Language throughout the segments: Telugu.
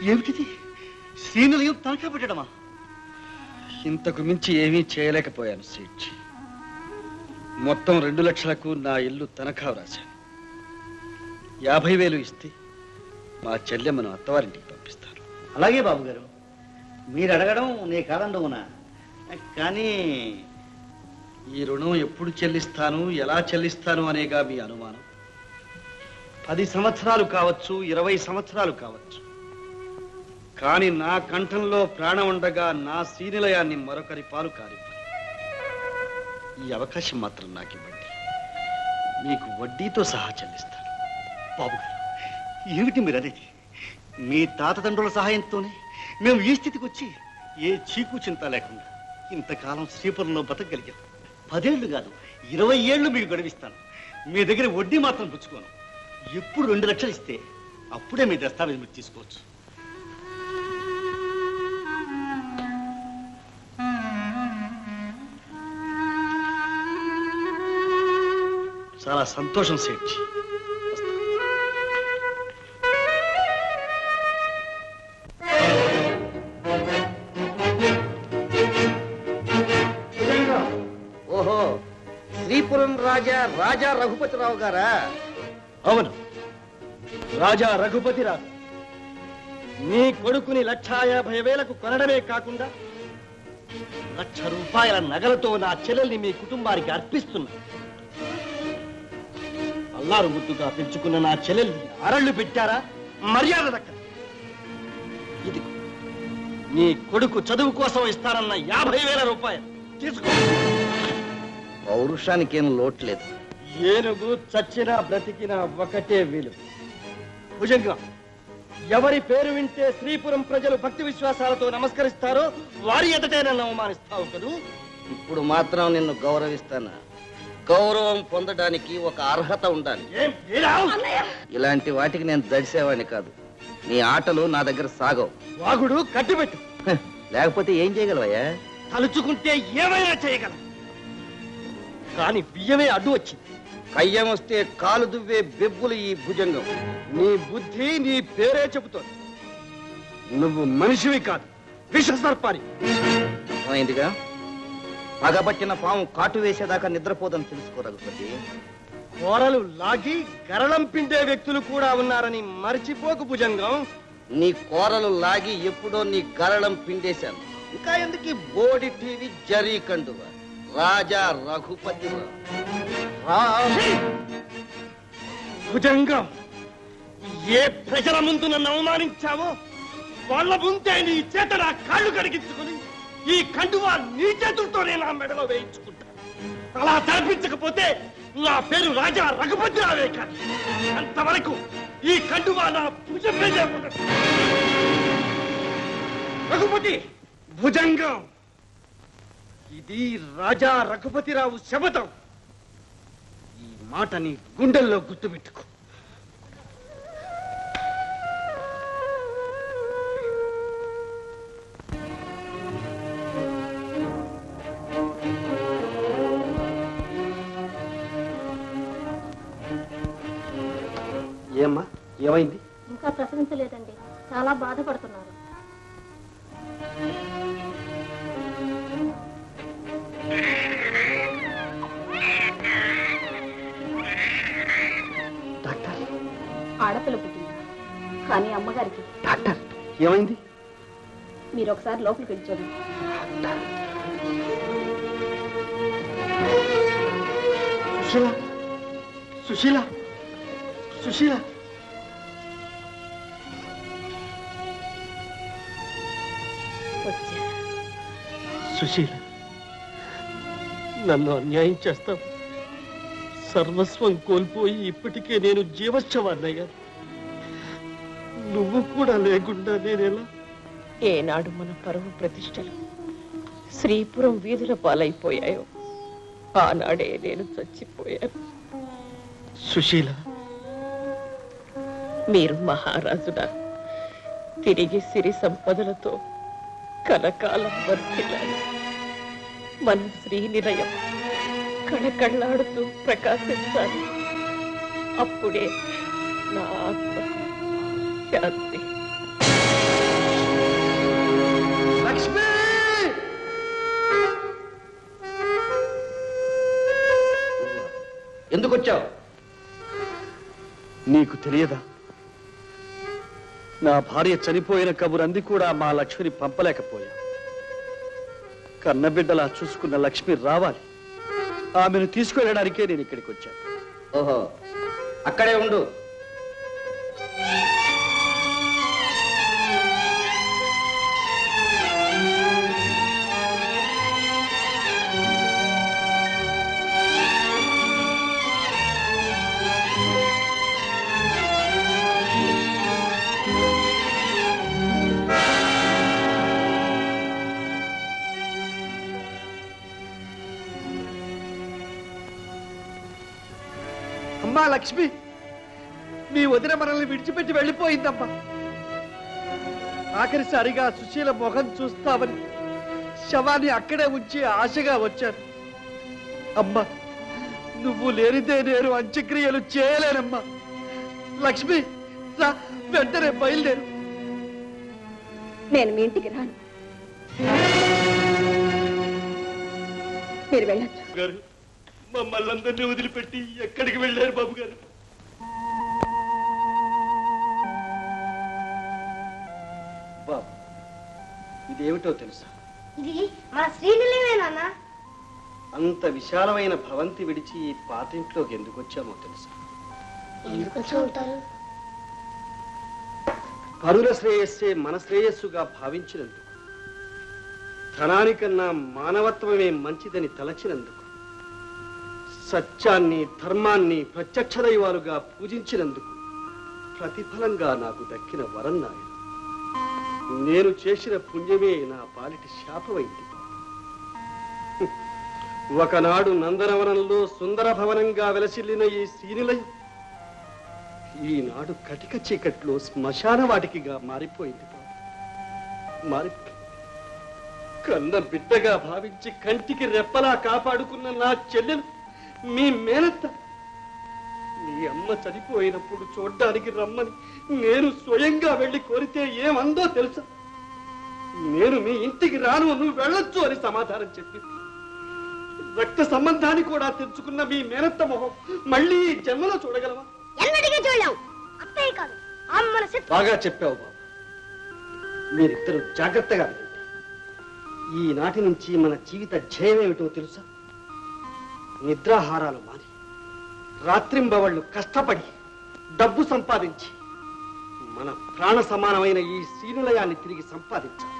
ఏమిటిది? శ్రీనిలయం తనఖా పెట్టడమా? ఇంతకు మించి ఏమీ చేయలేకపోయాను సేఠ్జీ. మొత్తం 2 లక్షలకు నా ఇల్లు తనఖా రాశాను. 50,000 ఇస్తే మా చెల్లెమ్మను అత్తవారింటికి పంపిస్తాను. అలాగే బాబు గారు, మీరు అడగడం నే కాదండవునా, కానీ ఈ రుణం ఎప్పుడు చెల్లిస్తాను, ఎలా చెల్లిస్తాను అనేగా మీ అనుమానం. 10 సంవత్సరాలు కావచ్చు, 20 సంవత్సరాలు కావచ్చు, కానీ నా కంఠంలో ప్రాణం ఉండగా నా శ్రీనిలయాన్ని మరొకరి పాలు కారివ్వను. ఈ అవకాశం మాత్రం నాకు ఇవ్వండి. మీకు వడ్డీతో సహా చెల్లిస్తాను. బాబు గారు, ఏమిటి మీరు అనేది? మీ తాతదండ్రుల సహాయంతోనే మేము ఈ స్థితికి వచ్చి ఏ చీకు చింత లేకుండా ఇంతకాలం శ్రీపురంలో బతకగలిగాం. 10 ఏళ్ళు కాదు, 20 ఏళ్ళు మీకు గడువిస్తాను. మీ దగ్గర వడ్డీ మాత్రం పుచ్చుకోను. ఎప్పుడు 2 లక్షలు ఇస్తే అప్పుడే మీ దస్తావేజ్ మీరు తీసుకోవచ్చు. చాలా సంతోషం సేఠ్జీ. ఓహో, శ్రీపురం రాజా రఘుపతిరావు గారా? అవును, రాజా రఘుపతిరావు. నీ కొడుకుని 1,50,000కు కొనడమే కాకుండా 1,00,000 రూపాయల నగలతో నా చెల్లెల్ని మీ కుటుంబానికి అర్పిస్తున్నా. అల్లారు ముద్దుగా పెంచుకున్న నా చెల్లెల్ని అరళ్ళు పెట్టారా? మర్యాద దక్కదు. ఇది నీ కొడుకు చదువు కోసం ఇస్తానన్న 50,000 రూపాయలు తీసుకో. పౌరుషానికి ఏం లోట్లేదు. ఏనుగు చచ్చినా బ్రతికినా ఒకటే వీలు. భుజంగం, ఎవరి పేరు వింటే శ్రీపురం ప్రజలు భక్తి విశ్వాసాలతో నమస్కరిస్తారో వారి ఎదుటే నన్ను అవమానిస్తావు కదూ. ఇప్పుడు మాత్రం నిన్ను గౌరవిస్తానా? గౌరవం పొందడానికి ఒక అర్హత ఉండాలి. ఇలాంటి వాటికి నేను దడిసేవాడిని కాదు. నీ ఆటలు నా దగ్గర సాగవు. వాగుడు కట్టిపెట్టు. లేకపోతే ఏం చేయగలవయ్యా? తలుచుకుంటే ఏమైనా చేయగలం, కానీ బియ్యమే అడ్డు వచ్చింది. కయ్యం వస్తే కాలు దువ్వే బెబ్బులు ఈ భుజంగం. నీ బుద్ధి నీ పేరే చెబుతోంది. నువ్వు మనిషివి కాదు, విషసర్పాని. అయిందిగా, పగబట్టిన పాము కాటు వేసేదాకా నిద్రపోదని తెలుసుకో రఘుపతి. కూరలు లాగి గరళం పిండే వ్యక్తులు కూడా ఉన్నారని మర్చిపోకు భుజంగం. నీ కూరలు లాగి ఎప్పుడో నీ గరళం పిండేశాను. ఇంకా ఎందుకు బోడి టీవీ జరీ కండువ? రాజా రఘుపతి భుజంగం, ఏ ప్రజల ముందు నన్ను అవమానించావో వాళ్ళ ముందే నీ చేత నా కాళ్ళు కడిగించుకుని ఈ కండువా నీ చేతులతోనే నా మెడలో వేయించుకుంటా. అలా జరిపించకపోతే నా పేరు రాజా రఘుపతిరావే కాదు. అంతవరకు ఈ కండువా నా భుజం మీద రఘుపతి. భుజంగం, ఇది రాజా రఘుపతిరావు శపథం. ఈ మాటని గుండెల్లో గుర్తుపెట్టుకో. ఏమ్మా, ఏమైంది? ఇంకా ప్రసవించలేదండి, చాలా బాధపడుతున్నారు. డాక్టర్, ఆడపిల్ల పుట్టింది, కానీ అమ్మగారికి. డాక్టర్, ఏమైంది? మీరు ఒకసారి లోపలికి వెళ్ళి చూడండి. సుశీల, సుశీల, సుశీల. సుశీల, నన్ను అన్యాయం చేస్తావు. సర్వస్వం కోల్పోయి ఇప్పటికే నేను జీవశ్చవాన్నయ్యా. నువ్వు కూడా లేకుండా నేనెలా? ఏనాడు మన పరువు ప్రతిష్టలు శ్రీపురం వీధుల పాలైపోయాయో ఆనాడే నేను చచ్చిపోయాను. సుశీల, మీరు మహారాజున తిరిగి సిరి సంపదలతో కలకాలం వర్తిల్లాలి. మన శ్రీనిలయం కళకళ్ళాడుతూ ప్రకాశించాలి. అప్పుడే నా ఆత్మకు శాంతి. నీకు తెలియదా? నా భార్య చనిపోయిన కబురంది కూడా మా లక్ష్మిని పంపలేకపోయా. కన్నబిడ్డలా చూసుకున్న లక్ష్మి రావాలి. ఆమెను తీసుకెళ్ళడానికే నేను ఇక్కడికి వచ్చాను. ఓహో, అక్కడే ఉండు. అమ్మా లక్ష్మి, మీ వదిన మనల్ని విడిచిపెట్టి వెళ్ళిపోయిందమ్మా. ఆఖరిసారిగా సుశీల మొహం చూస్తామని శవాన్ని అక్కడే ఉంచి ఆశగా వచ్చాను. అమ్మా, నువ్వు లేనిదే నేను అంత్యక్రియలు చేయలేనమ్మా. లక్ష్మి, రా, వెంటనే బయలుదేరు. నేను మీ ఇంటికి రాను. మీరు వెళ్ళొచ్చు. గారు, మమ్మల్ని అందరినీ వదిలిపెట్టి ఎక్కడికి వెళ్ళారు బాబు గారు? బాబు, ఇదేమిటో తెలుసా? ఇది మన శ్రీనిలయమేనా? అంత విశాలమైన భవంతి విడిచి ఈ పాతింట్లోకి ఎందుకు వచ్చామో తెలుసా? ఎందుకు వచ్చి ఉంటారు? పరుల శ్రేయస్సే మన శ్రేయస్సుగా భావించినందుకు, ధనానికన్నా మానవత్వమే మంచిదని తలచినందుకు, సత్యాన్ని ధర్మాన్ని ప్రత్యక్ష దైవాలుగా పూజించినందుకు ప్రతిఫలంగా నాకు దక్కిన వరం నాయన. నేను చేసిన పుణ్యమే నా పాలిటి శాపమైంది. ఒకనాడు నందనవనంలో సుందర భవనంగా వెలసిల్లిన ఈ శ్రీనిలయం ఈనాడు కటిక చీకట్లో శ్మశాన వాటికిగా మారిపోయింది. కన్న బిడ్డగా భావించి కంటికి రెప్పలా కాపాడుకున్న నా చెల్లెలు, మీ మేనత్త, నీ అమ్మ చనిపోయినప్పుడు చూడ్డానికి రమ్మని నేను స్వయంగా వెళ్ళి కోరితే ఏమందో తెలుసా? నేను మీ ఇంటికి రాను, నువ్వు వెళ్ళొచ్చు అని సమాధానం చెప్పింది. రక్త సంబంధాన్ని కూడా తెచ్చుకున్న మీ మేనత్త మొహం మళ్ళీ ఈ జన్మలో చూడగలవా? బాగా చెప్పావు బాబు. మీరిద్దరు జాగ్రత్తగా వినండి. ఈనాటి నుంచి మన జీవిత ధ్యేయమేమిటో తెలుసా? నిద్రాహారాలు మాని రాత్రింబవళ్ళు కష్టపడి డబ్బు సంపాదించి మన ప్రాణ సమానమైన ఈ శ్రీనిలయాన్ని తిరిగి సంపాదించాలి.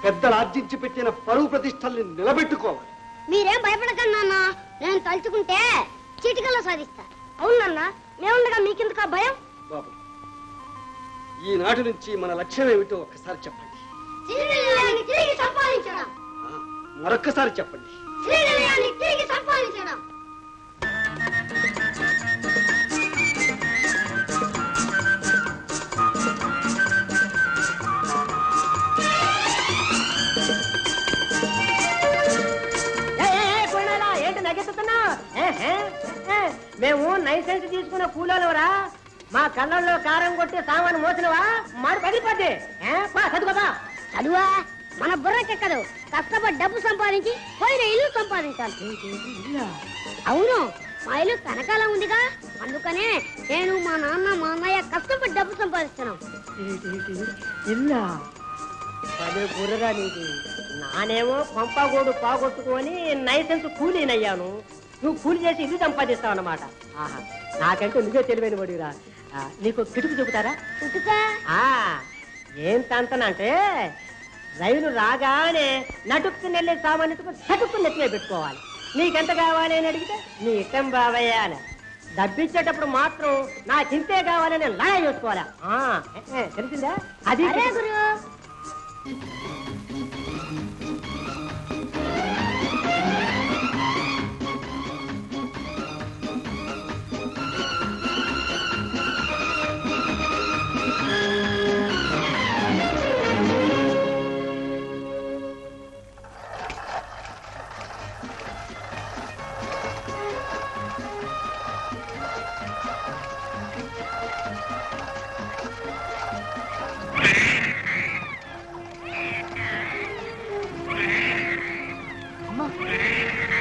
పెద్దలు ఆర్జించి పెట్టిన పరువు ప్రతిష్టల్ని నిలబెట్టుకోవాలి. మీరేం భయపడకండి నాన్న, నేను తలుచుకుంటే చీటికల్లో సాధిస్తా. అవును నాన్న, మేముండగా మీకెందుకు భయం? బాబు, ఈనాటి నుంచి మన లక్ష్యం ఏమిటో ఒక్కసారి చెప్పండి. శ్రీనిలయాన్ని తిరిగి సంపాదించడం. మరొక్కసారి చెప్పండి. శ్రీనిలయాన్ని తిరిగి సంపాదించడం. ఏంటి నగెత్తుతున్నా? మేము లైసెన్స్ తీసుకున్న కూలోరా. మా కళ్ళల్లో కారం కొట్టి సామాను మోసినవా మారు పగిలిపోద్ది. చదువుకోదా? చదువా మన బుర్రకెక్కదు. కష్టపడి డబ్బు సంపాదించి పోయిన ఇల్లు సంపాదించాలి. అవును, మా ఇల్లు కనకాలం ఉందిగా, అందుకనే నేను మా నాన్న మా అన్నయ్య కష్టపడి డబ్బు సంపాదిస్తున్నాం. ఇల్లా పదే బుర్రగా నీకు. నానేమో పంపగోడు పాగొట్టుకొని లైసెన్స్ కూలీనయ్యాను. నువ్వు కూలి చేసి ఇల్లు సంపాదిస్తావు అన్నమాట. ఆహా, నాకంటే నువ్వే తెలివైన పడిరా. నీకు కిటుకు చెబుతారా? ఏం తంతనంటే రైలు రాగానే నటుక్కు నెల్లి సామాన్యుకు చటుక్కు నెత్తిలో పెట్టుకోవాలి. నీకెంత కావాలి అని అడిగితే నీ ఇష్టం బావయ్య అని. డబ్బిచ్చేటప్పుడు మాత్రం నాకింతే కావాలని లాగా చూసుకోవాలా. తెలిసిందా? అది గురు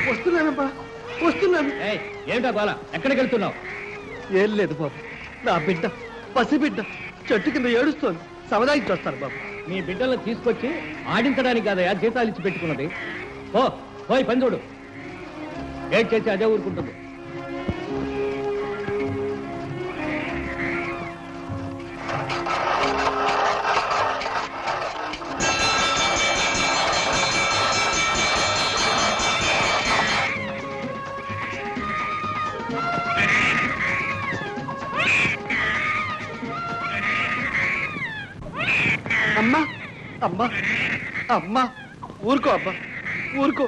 వస్తున్నానమ్మా, వస్తున్నాను. ఏమిటా బాల, ఎక్కడికి వెళ్తున్నావు? ఏం లేదు బాబు, నా బిడ్డ పసిబిడ్డ చెట్టు కింద ఏడుస్తోంది. సమాధానికి వస్తారు బాబు. మీ బిడ్డలను తీసుకొచ్చి ఆడించడానికి కాదయా జీతాలు ఇచ్చి పెట్టుకున్నది. పోయి పని చూడు. ఏడ్ చేసి అదే ఊరుకుంటుంది. అమ్మా అమ్మా అమ్మా ఊరుకో అబ్బా ఊరుకో.